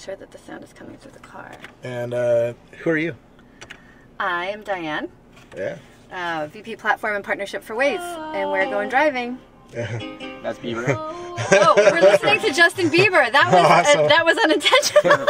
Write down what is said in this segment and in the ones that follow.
sure that the sound is coming through the car. And who are you? I am Diane. Yeah. VP Platform and Partnership for Waze, and we're going driving. That's Bieber. Oh, we're listening to Justin Bieber. That was Awesome. that was unintentional.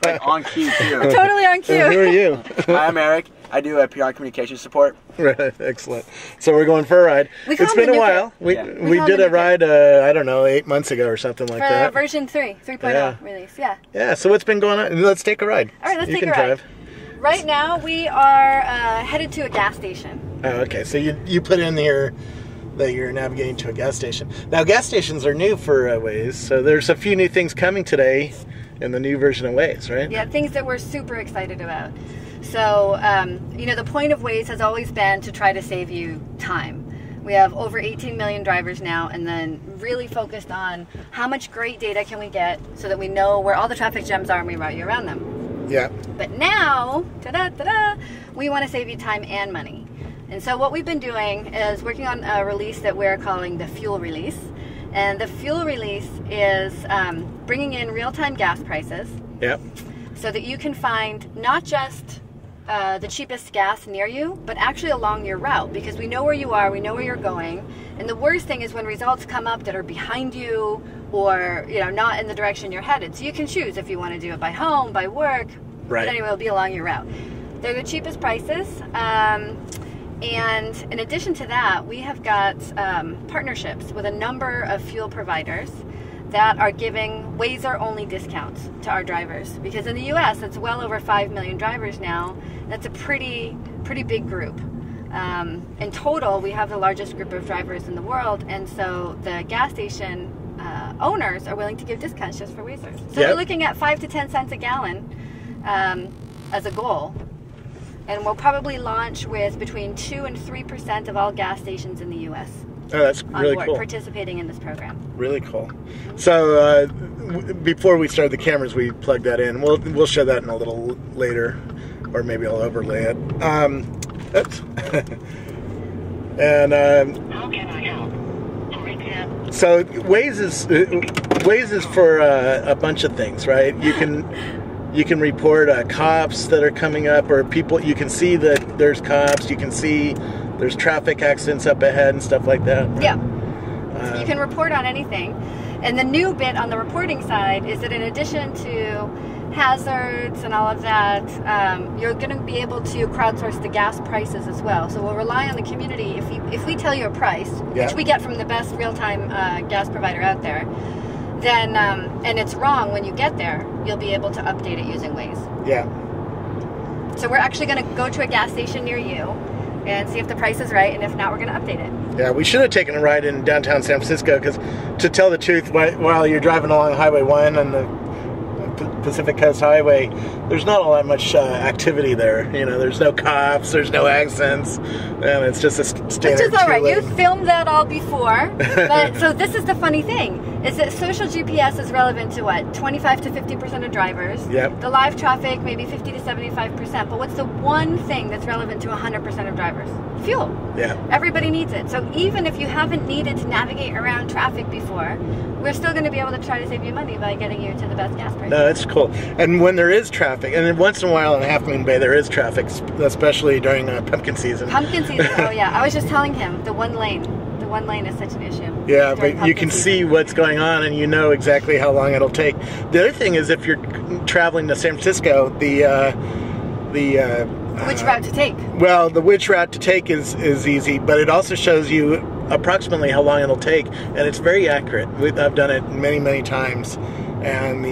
Like on cue too. Totally on cue. Who are you? Hi, I'm Eric. I do PR communication support. Right, excellent. So we're going for a ride. It's been a while. We did a ride, I don't know, 8 months ago or something like that. For version 3.0 Yeah. release, yeah. Yeah, so what's been going on? Let's take a ride. All right, let's you take can a ride. drive. Right now, we are headed to a gas station. Oh, okay, so you put in here that you're navigating to a gas station. Now, gas stations are new for Waze, so there's a few new things coming today in the new version of Waze, right? Yeah, things that we're super excited about. So, you know, the point of Waze has always been to try to save you time. We have over 18 million drivers now, and then really focused on how much great data can we get so that we know where all the traffic jams are and we route you around them. Yeah. But now, we want to save you time and money. And so what we've been doing is working on a release that we're calling the fuel release. And the fuel release is bringing in real-time gas prices. Yep. So that you can find not just the cheapest gas near you, but actually along your route, because we know where you are, we know where you're going. And the worst thing is when results come up that are behind you or, you know, not in the direction you're headed. So you can choose if you want to do it by home, by work, right. But anyway, it'll be along your route. They're the cheapest prices. And in addition to that, we have got partnerships with a number of fuel providers that are giving Wazer-only discounts to our drivers. Because in the US, it's well over 5 million drivers now. That's a pretty big group. In total, we have the largest group of drivers in the world, and so the gas station owners are willing to give discounts just for Wazers. So we're looking at 5 to 10 cents a gallon as a goal. And we'll probably launch with between 2 and 3% of all gas stations in the U.S. Oh, that's really cool. Participating in this program. Really cool. So before we start the cameras, we plugged that in. We'll show that in a little later, or maybe I'll overlay it. Oops. And how can I help? For example. So Waze is for a bunch of things, right? You can report cops that are coming up, or people. You can see that there's cops. You can see there's traffic accidents up ahead and stuff like that. Right? Yeah. You can report on anything. And the new bit on the reporting side is that in addition to hazards and all of that, you're going to be able to crowdsource the gas prices as well. So we'll rely on the community. If we tell you a price, which we get from the best real-time gas provider out there, then and it's wrong when you get there, you'll be able to update it using Waze. Yeah. So we're actually going to go to a gas station near you and see if the price is right, and if not, we're going to update it. Yeah, we should have taken a ride in downtown San Francisco, because to tell the truth, while you're driving along Highway 1 and the Pacific Coast Highway, there's not all that much activity there. You know, there's no cops, there's no accidents, and it's just a standard. Which is all right. You filmed that all before. But so this is the funny thing, is that social GPS is relevant to what? 25 to 50% of drivers. Yep. The live traffic, maybe 50 to 75%. But what's the one thing that's relevant to 100% of drivers? Fuel. Yeah. Everybody needs it. So even if you haven't needed to navigate around traffic before, we're still going to be able to try to save you money by getting you to the best gas price. No, that's cool. And when there is traffic, and then once in a while in Half Moon Bay there is traffic, especially during pumpkin season. Pumpkin season, oh yeah. I was just telling him, the one lane is such an issue. Yeah, but you can see what's going on, and you know exactly how long it'll take. The other thing is, if you're traveling to San Francisco, which route to take? Well, the which route to take is easy, but it also shows you approximately how long it'll take, and it's very accurate. I've done it many times, and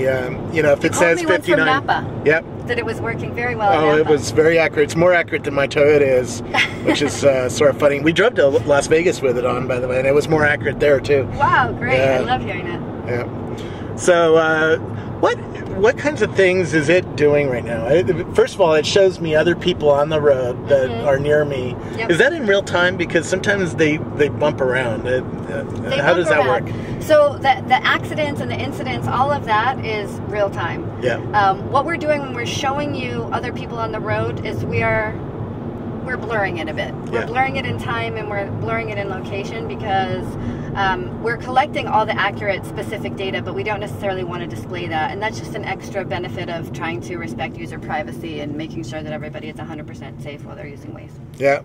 you know, if it says 59, from Napa, yep, that it was working very well. Oh, it was very accurate. It's more accurate than my Toyota is, which is sort of funny. We drove to Las Vegas with it on, by the way, and it was more accurate there too. Wow, great! I love hearing it. Yeah. So, what kinds of things is it doing right now? First of all, it shows me other people on the road that are near me. Yep. Is that in real time? Because sometimes they bump around. How does that work? So the accidents and the incidents, all of that is real time. Yeah. What we're doing when we're showing you other people on the road is we're blurring it a bit. We're blurring it in time, and we're blurring it in location, because we're collecting all the accurate, specific data, but we don't necessarily want to display that. And that's just an extra benefit of trying to respect user privacy and making sure that everybody is 100% safe while they're using Waze. Yeah.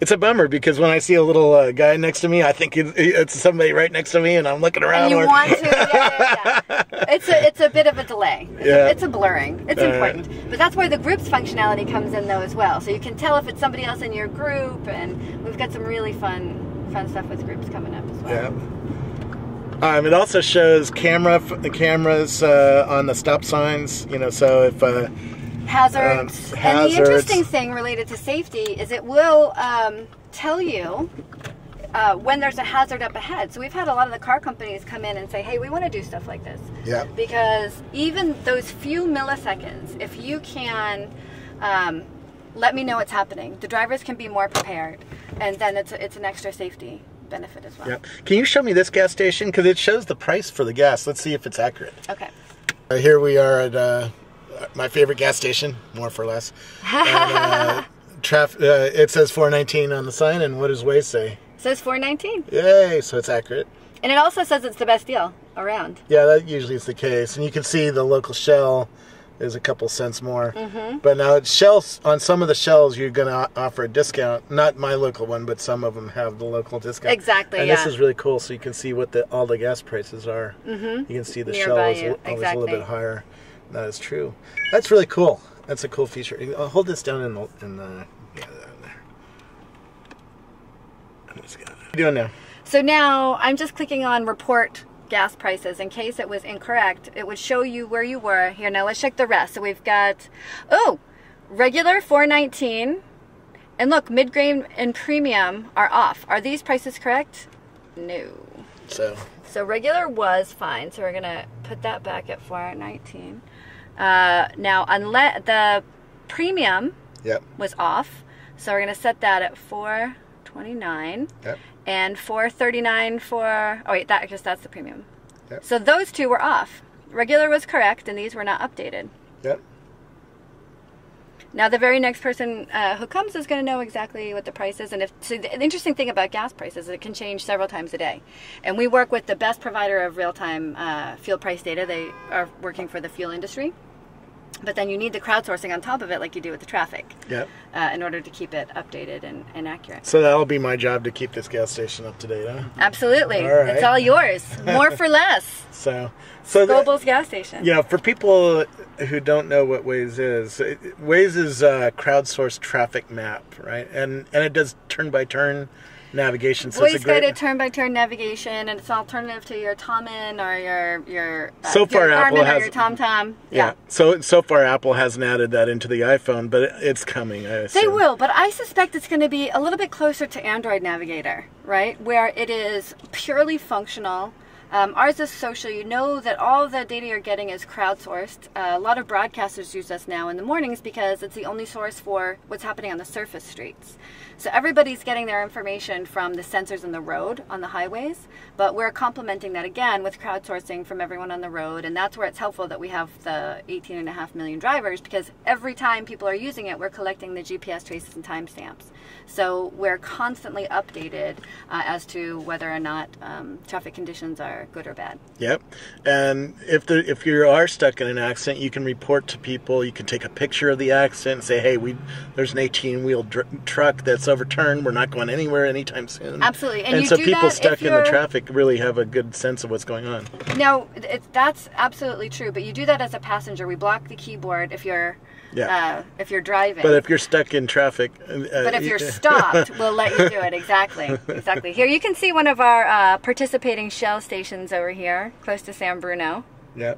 It's a bummer because when I see a little guy next to me, I think it's somebody right next to me, and I'm looking around. And you want to, yeah. It's a bit of a delay. It's a blurring. It's important. But that's where the groups functionality comes in, though, as well. So you can tell if it's somebody else in your group, and we've got some really fun stuff with groups coming up as well. Yeah. It also shows cameras on the stop signs. You know, so if hazards. And the interesting thing related to safety is it will tell you when there's a hazard up ahead. So we've had a lot of the car companies come in and say, hey, we want to do stuff like this. Yeah. Because even those few milliseconds, if you can let me know what's happening, the drivers can be more prepared. And then it's an extra safety benefit as well. Yeah. Can you show me this gas station? Because it shows the price for the gas. Let's see if it's accurate. Okay. Here we are at my favorite gas station, more for less. And, it says $4.19 on the sign, and what does Waze say? It says $4.19. Yay, so it's accurate. And it also says it's the best deal around. Yeah, that usually is the case. And you can see the local Shell is a couple cents more. Mm-hmm. But now Shells, on some of the Shells, you're going to offer a discount. Not my local one, but some of them have the local discount. Exactly, and yeah. this is really cool, so you can see what all the gas prices are. Mm-hmm. You can see the Shell is always a little bit higher. That is true. That's really cool. That's a cool feature. I'll hold this down in the yeah, down there. What are you doing now? So now I'm just clicking on report gas prices. In case it was incorrect, it would show you where you were. Here, now let's check the rest. So we've got, regular $4.19. And look, mid-grade and premium are off. Are these prices correct? No. So regular was fine. So we're going to put that back at $4.19. Now, unless the premium was off, so we're going to set that at $4.29 and $4.39 for. Oh wait, that's the premium. Yep. So those two were off. Regular was correct, and these were not updated. Yep. Now the very next person who comes is going to know exactly what the price is, and so the interesting thing about gas prices is it can change several times a day. And we work with the best provider of real-time fuel price data. They are working for the fuel industry, but then you need the crowdsourcing on top of it, like you do with the traffic, in order to keep it updated and accurate. So that'll be my job to keep this gas station up to date, huh? Absolutely, all right. It's all yours. More for less. So Scoble's gas station. Yeah, for people who don't know what Waze is a crowdsourced traffic map, right? And it does turn-by-turn navigation. So Waze guided turn-by-turn navigation, and it's an alternative to your Tomin or your so far your Apple has your TomTom. Yeah. So far Apple hasn't added that into the iPhone, but it's coming. I assume. They will, but I suspect it's going to be a little bit closer to Android Navigator, right? Where it is purely functional. Ours is social. You know that all the data you're getting is crowdsourced. A lot of broadcasters use us now in the mornings because it's the only source for what's happening on the surface streets. So everybody's getting their information from the sensors in the road on the highways, but we're complementing that again with crowdsourcing from everyone on the road, and that's where it's helpful that we have the 18.5 million drivers, because every time people are using it, we're collecting the GPS traces and timestamps. So we're constantly updated as to whether or not traffic conditions are good or bad. Yep. And if you are stuck in an accident, you can report to people. You can take a picture of the accident and say, hey, there's an 18-wheel truck that's overturned. We're not going anywhere anytime soon. Absolutely. And so people stuck in the traffic really have a good sense of what's going on. No, that's absolutely true. But you do that as a passenger. We block the keyboard if you're driving. But if you're stuck in traffic. But if you're stopped, we'll let you do it. Exactly. Here you can see one of our participating Shell stations over here, close to San Bruno. Yep.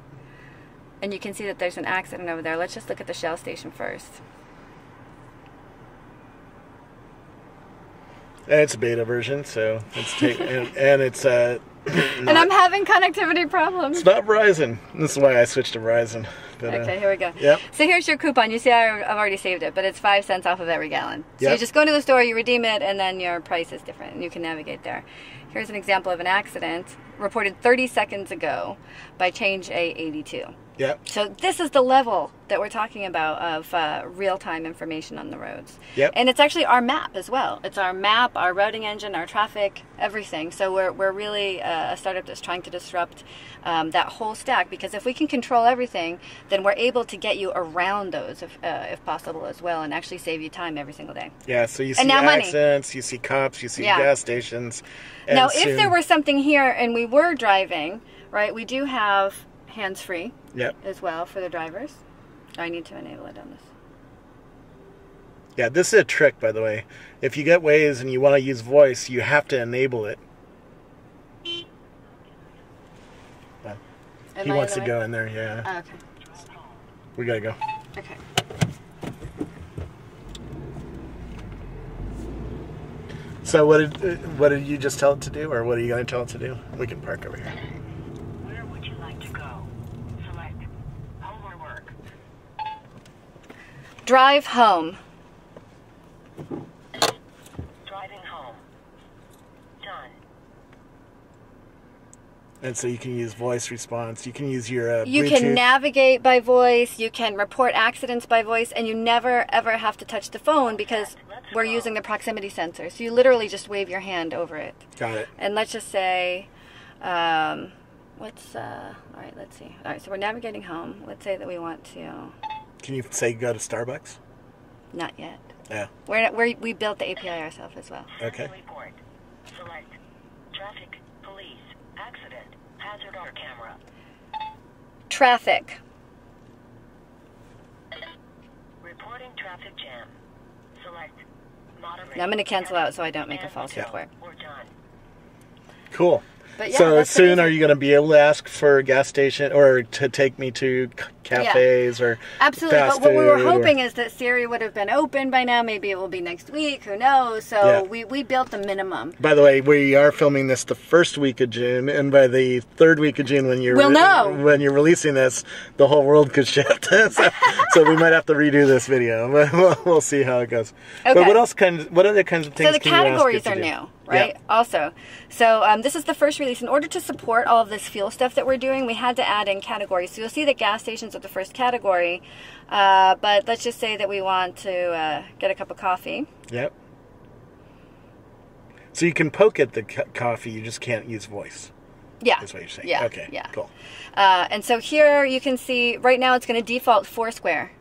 And you can see that there's an accident over there. Let's just look at the Shell station first. And it's a beta version, so it's and it's and I'm having connectivity problems. It's not Verizon. This is why I switched to Verizon. But, Okay, here we go. Yep. So here's your coupon. You see I've already saved it, but it's 5 cents off of every gallon. So Yep. you just go to the store, you redeem it, and then your price is different, and you can navigate there. Here's an example of an accident reported 30 seconds ago by Change A82. Yep. So this is the level that we're talking about of real-time information on the roads. Yep. And it's actually our map as well. It's our map, our routing engine, our traffic, everything. So we're really a startup that's trying to disrupt that whole stack, because if we can control everything, then we're able to get you around those if possible as well, and actually save you time every single day. Yeah, so you see And now money. accidents, you see cops, you see Yeah. gas stations. And Now, soon- if there were something here and we were driving, right, we do have hands-free Yep. as well for the drivers. I need to enable it on this. Yeah, this is a trick, by the way. If you get Waze and you want to use voice, you have to enable it. Am He I wants in to the go way? in there, yeah. Oh, okay. We gotta go. Okay. So what did you just tell it to do, or what are you going to tell it to do? We can park over here. Where would you like to go? Select home or work. Drive home. Driving home. Done. And so you can use voice response. You can use your You Bluetooth. can navigate by voice, you can report accidents by voice, and you never ever have to touch the phone because we're using the proximity sensor. So you literally just wave your hand over it. Got it. And let's just say, all right, let's see. All right, so we're navigating home. Let's say that we want to, Can you say go to Starbucks? not yet. Yeah. We built the API ourselves as well. Okay. Report. Select traffic, police, accident, hazard or camera. Traffic. Reporting traffic jam. Select moderate. Now I'm going to cancel out so I don't make a and false Yeah. report. We're done. Cool. But yeah, So that's soon, amazing. are you going to be able to ask for a gas station or to take me to cafes or Absolutely, fast but what we were food or- hoping is that Siri would have been open by now. Maybe it will be next week. Who knows? So Yeah. we built the minimum. By the way, we are filming this the first week of June, and by the third week of June, when you're We'll know. when you're releasing this, the whole world could shift. so we might have to redo this video, but we'll see how it goes. But Okay. what other kinds of things? So the can you ask categories it to are do? new, right? Yeah. Also, so this is the first release. In order to support all of this fuel stuff that we're doing, we had to add in categories. So you'll see that gas stations are the first category, but let's just say that we want to get a cup of coffee. Yep. So you can poke at the coffee, you just can't use voice. Yeah. That's what you're saying. Yeah. Okay. Yeah. Cool. And so here you can see right now it's going to default Foursquare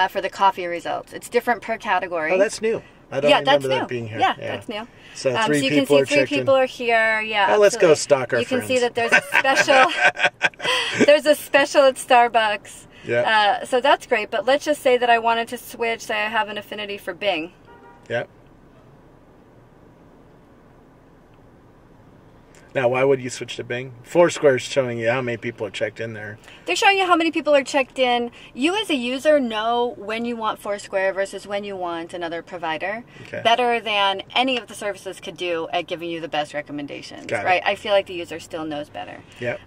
for the coffee results. It's different per category. Oh, that's new. I don't yeah, remember that's that new. being here. Yeah, that's new. So So three you can people see are three checked in. people are here. Yeah. Well, let's go absolutely. stalk our You can friends. see that there's a special. There's a special at Starbucks. Yeah. So that's great. But let's just say that I wanted to switch. Say I have an affinity for Bing. Yep. Now, why would you switch to Bing? Foursquare's showing you how many people are checked in there. They're showing you how many people are checked in. You as a user know when you want Foursquare versus when you want another provider. Okay. Better than any of the services could do at giving you the best recommendations. Got it. Right? I feel like the user still knows better. Yep.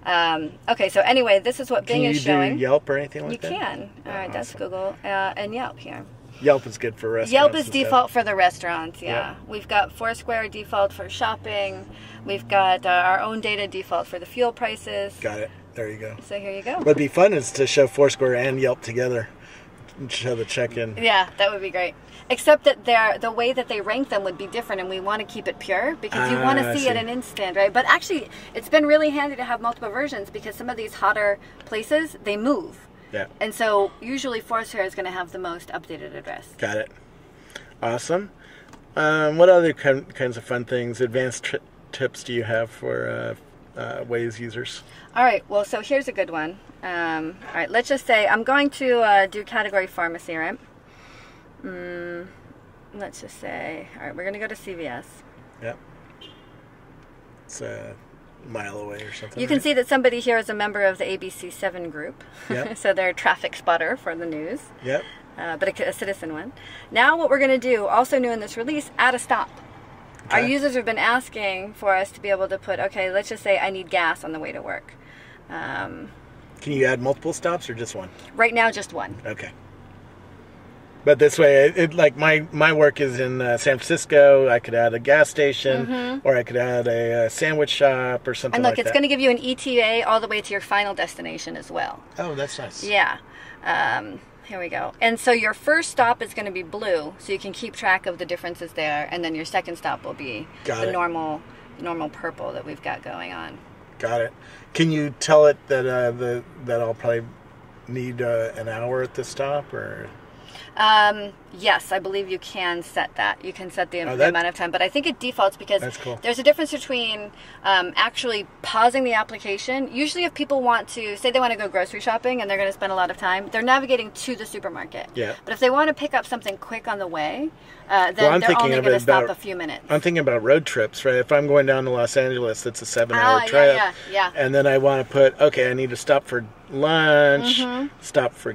Okay, so anyway, this is what Can Bing you is do showing. Yelp or anything like You that? can. All right, that's awesome. Google and Yelp here. Yelp is good for restaurants. Yelp is and stuff. default for the restaurants, yeah. Yep. We've got Foursquare default for shopping. We've got our own data default for the fuel prices. Got it. There you go. So here you go. What'd be fun is to show Foursquare and Yelp together. And show the check-in. Yeah, that would be great. Except that the way that they rank them would be different, and we want to keep it pure because you want I to see see. it an instant, right? But actually, it's been really handy to have multiple versions because some of these hotter places, they move. Yeah. And so usually Foursquare is going to have the most updated address. Got it. Awesome. What other kinds of fun things, advanced tips do you have for Waze users? All right, well, so here's a good one. All right, let's just say I'm going to do category pharmacy, right? Let's just say, all right, we're going to go to CVS. Yep. It's a mile away or something. You can right? see that somebody here is a member of the ABC7 group. Yep. So they're a traffic spotter for the news, Yep. but a citizen one. Now what we're going to do, also new in this release, add a stop. Our Okay. users have been asking for us to be able to put, okay, let's just say I need gas on the way to work. Can you add multiple stops or just one? Right now, just one. Okay. But this way, like my work is in San Francisco. I could add a gas station, or I could add a sandwich shop or something And look, like it's that. going to give you an ETA all the way to your final destination as well. Oh, that's nice. Yeah. Here we go. And so your first stop is going to be blue, so you can keep track of the differences there. And then your second stop will be the normal purple that we've got going on. Got it. Can you tell it that that I'll probably need an hour at the stop, or? Yes, I believe you can set that. You can set the Oh, amount of time, but I think it defaults because That's cool. there's a difference between actually pausing the application. Usually if people want to, say they want to go grocery shopping and they're going to spend a lot of time, they're navigating to the supermarket. Yeah. But if they want to pick up something quick on the way, then I'm they're thinking only of going it to stop about- a few minutes. I'm thinking about road trips, right? If I'm going down to Los Angeles, it's a 7-hour trip. yeah. And then I want to put, okay, I need to stop for lunch, stop for,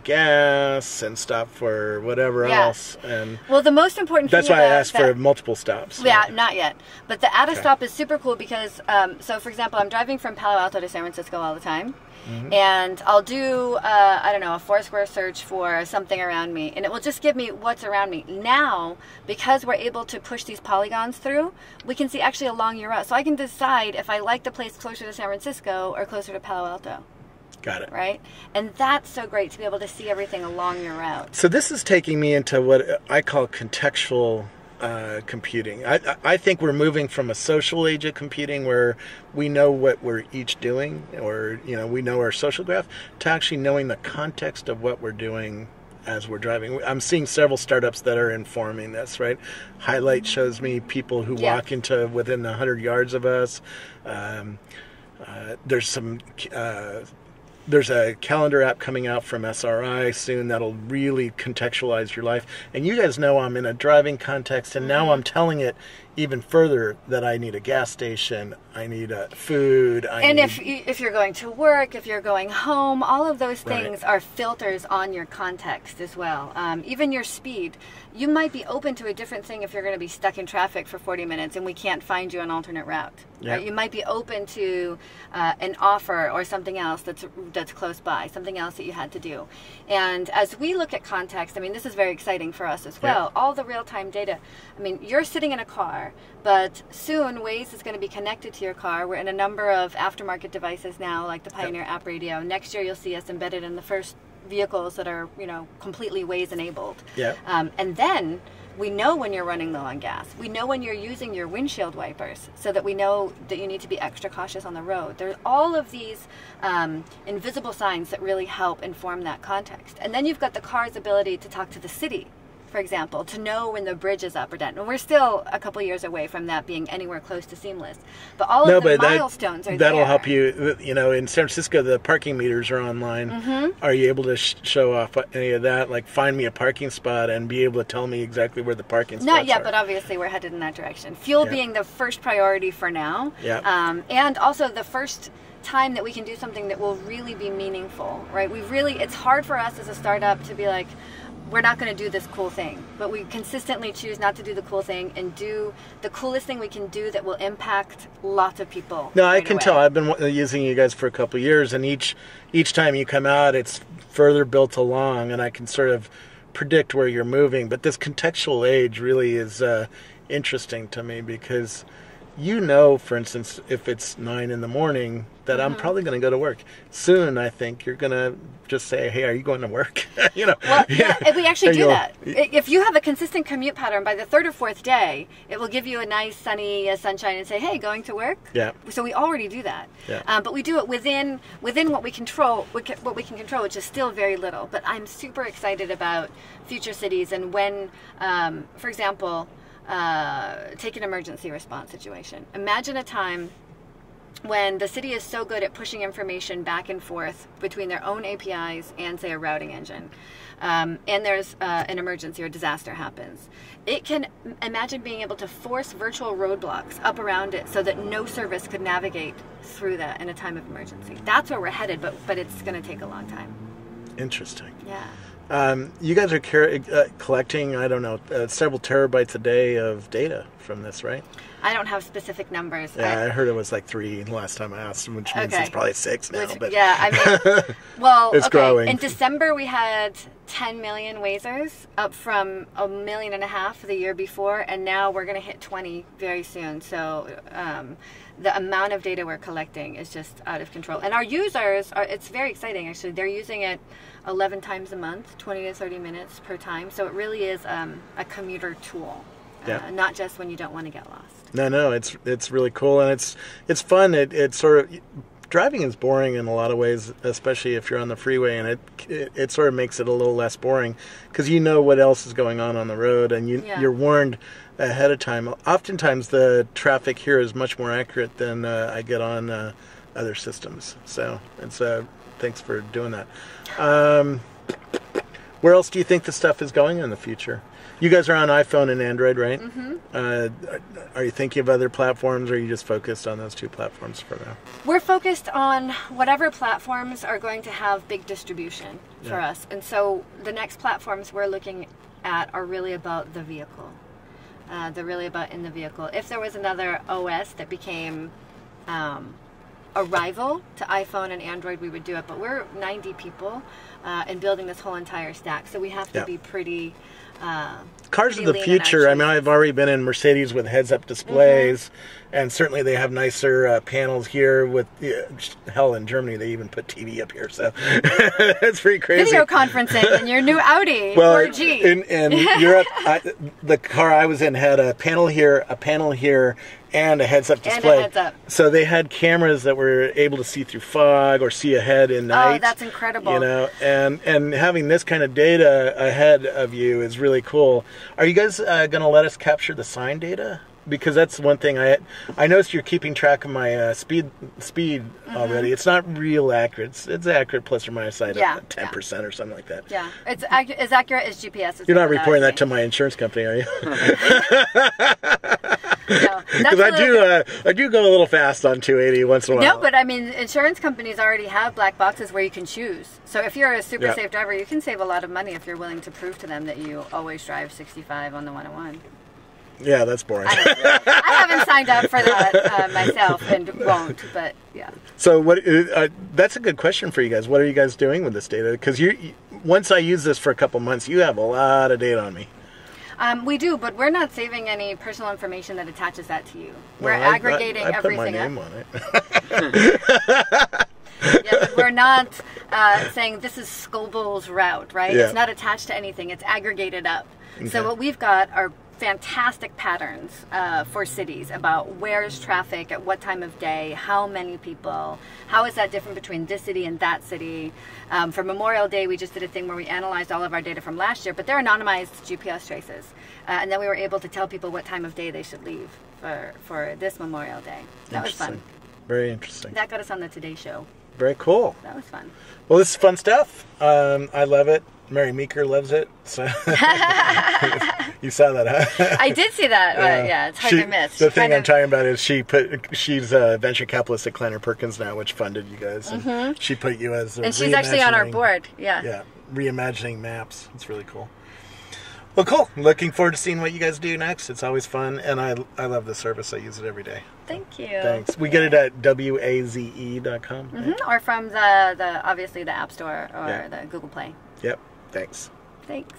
gas, and stop for whatever Yeah. else. And Well, the most important thing that's why I about asked for multiple stops. Yeah, not yet. But the add a stop is super cool because, so for example, I'm driving from Palo Alto to San Francisco all the time. And I'll do, I don't know, a Foursquare search for something around me. And it will just give me what's around me. Now, because we're able to push these polygons through, we can see actually along your route. So I can decide if I like the place closer to San Francisco or closer to Palo Alto. Got it. Right? And that's so great to be able to see everything along your route. So this is taking me into what I call contextual computing. I think we're moving from a social age of computing where we know what we're each doing, or we know our social graph, to actually knowing the context of what we're doing as we're driving. I'm seeing several startups that are informing this, right? Highlight shows me people who walk into within 100 yards of us. There's some there's a calendar app coming out from SRI soon that'll really contextualize your life. And you guys know I'm in a driving context, and now I'm telling it even further that I need a gas station, I need food. If you're going to work, if you're going home, all of those things are filters on your context as well. Even your speed. You might be open to a different thing if you're going to be stuck in traffic for 40 minutes and we can't find you an alternate route. Yeah. Right? You might be open to an offer or something else that's close by, something else that you had to do. And as we look at context, I mean, this is very exciting for us as well. Yeah. All the real-time data. I mean, you're sitting in a car, but soon Waze is going to be connected to your car. We're in a number of aftermarket devices now, like the Pioneer App Radio. Next year, you'll see us embedded in the first vehicles that are, completely Waze enabled. Yeah. And then we know when you're running low on gas. We know when you're using your windshield wipers, so that we know that you need to be extra cautious on the road. There's all of these invisible signs that really help inform that context. And then you've got the car's ability to talk to the city, for example, to know when the bridge is up or down. And we're still a couple years away from that being anywhere close to seamless. But all of the milestones are there. That'll help you. In San Francisco, the parking meters are online. Are you able to show off any of that? Like, find me a parking spot and be able to tell me exactly where the parking spots are? Not yet, but obviously we're headed in that direction. Fuel being the first priority for now. Yeah. And also the first time that we can do something that will really be meaningful, right? It's hard for us as a startup to be like, we're not going to do this cool thing, but we consistently choose not to do the cool thing and do the coolest thing we can do that will impact lots of people. No, I can tell. I've been using you guys for a couple of years, and each time you come out, it's further built along, and I can sort of predict where you're moving. But this contextual age really is interesting to me because for instance, if it's 9 a.m, that I'm probably going to go to work. Soon, I think you're going to just say, hey, are you going to work? Well, yeah, we actually do that. If you have a consistent commute pattern, by the third or fourth day, it will give you a nice sunny sunshine and say, hey, going to work? Yeah. So we already do that. Yeah. But we do it within what we control, what we can control, which is still very little. But I'm super excited about future cities and when, for example, take an emergency response situation. Imagine a time when the city is so good at pushing information back and forth between their own APIs and, say, a routing engine, and there's an emergency or disaster happens. It can imagine being able to force virtual roadblocks up around it so that no service could navigate through that in a time of emergency. That's where we're headed, but it's going to take a long time. Interesting. Yeah. You guys are collecting, I don't know, several terabytes a day of data from this, right? I don't have specific numbers. Yeah, I heard it was like 3 last time I asked, which means it's probably 6 now. But yeah, I mean, well, it's growing. In December we had 10 million Wazers, up from 1.5 million the year before, and now we're going to hit 20 very soon. So the amount of data we're collecting is just out of control. And our users, it's very exciting actually. They're using it 11 times a month, 20 to 30 minutes per time. So it really is a commuter tool, not just when you don't want to get lost. No, it's really cool, and it's fun. It's sort of, driving is boring in a lot of ways, especially if you're on the freeway, and it sort of makes it a little less boring because you know what else is going on the road, and you're warned ahead of time. Oftentimes the traffic here is much more accurate than I get on other systems. So it's thanks for doing that. Where else do you think the stuff is going in the future? You guys are on iPhone and Android, right? Mm-hmm. Are you thinking of other platforms, or are you just focused on those 2 platforms for now? We're focused on whatever platforms are going to have big distribution for us. And so the next platforms we're looking at are really about the vehicle. They're really about in the vehicle. If there was another OS that became a rival to iPhone and Android, we would do it. But we're 90 people and building this whole entire stack. So we have to be pretty... Cars of the future. I mean, I've already been in Mercedes with heads-up displays, and certainly they have nicer panels here. With hell, in Germany they even put TV up here, so it's pretty crazy. Video conferencing in your new Audi 4G. In Europe, the car I was in had a panel here, and a heads-up display. So they had cameras that were able to see through fog or see ahead in night. Oh, that's incredible. You know, and having this kind of data ahead of you is really cool. Are you guys going to let us capture the sign data? Because that's one thing I noticed you're keeping track of my speed already. It's not real accurate. It's accurate plus or minus 10% or something like that. Yeah, it's as accurate as GPS. You're not reporting that to my insurance company, are you? Because I do go a little fast on 280 once in a while. No, but I mean, insurance companies already have black boxes where you can choose. So if you're a super safe driver, you can save a lot of money if you're willing to prove to them that you always drive 65 on the 101. Yeah, that's boring. I haven't signed up for that myself and won't, but yeah. So that's a good question for you guys. What are you guys doing with this data? Because once I use this for a couple months, you have a lot of data on me. We do, but we're not saving any personal information that attaches that to you. We're aggregating everything. I put my name on it. Yeah, but we're not saying this is Scoble's route, right? Yeah. It's not attached to anything. It's aggregated up. Okay. So what we've got are fantastic patterns for cities about where's traffic, at what time of day, how many people, how is that different between this city and that city. For Memorial Day, we just did a thing where we analyzed all of our data from last year, but they're anonymized GPS traces. And then we were able to tell people what time of day they should leave for this Memorial Day. That was fun. Very interesting. That got us on the Today Show. Very cool. That was fun. Well, this is fun stuff. I love it. Mary Meeker loves it. So you saw that, huh? I did see that. Yeah, it's hard to miss. The thing I'm talking about is she's a venture capitalist at Kleiner Perkins now, which funded you guys. And she put you as and she's actually on our board. Yeah. Yeah, reimagining maps. It's really cool. Well, cool. Looking forward to seeing what you guys do next. It's always fun, and I love the service. I use it every day. Thank you. Thanks. We get it at waze.com. Right? Or from the obviously the App Store or the Google Play. Yep. Thanks. Thanks.